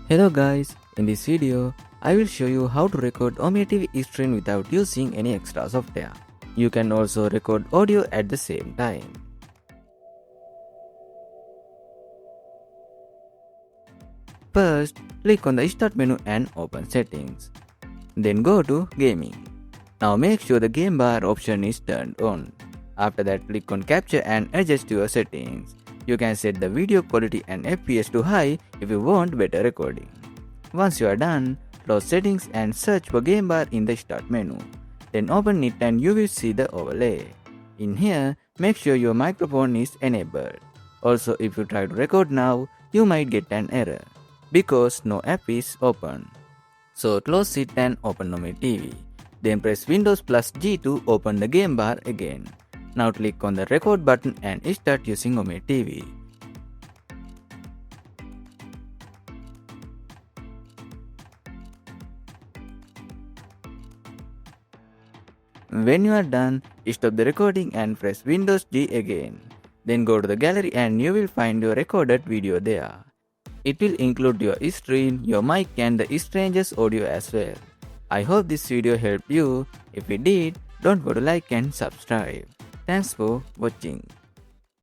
Hello guys, in this video, I will show you how to record Omnia TV stream without using any extra software. You can also record audio at the same time. First, click on the Start menu and open Settings. Then go to Gaming. Now make sure the game bar option is turned on. After that, click on Capture and adjust your settings. You can set the video quality and FPS to high if you want better recording. Once you are done, close settings and search for game bar in the Start menu. Then open it and you will see the overlay. In here, make sure your microphone is enabled. Also, if you try to record now, you might get an error because no app is open. So close it and open Omnia TV. Then press Windows plus G to open the game bar again. Now click on the record button and start using Omnia TV. When you are done, stop the recording and press Windows G again. Then go to the gallery and you will find your recorded video there. It will include your screen, your mic and the stranger's audio as well. I hope this video helped you. If it did, don't forget to like and subscribe. Thanks for watching.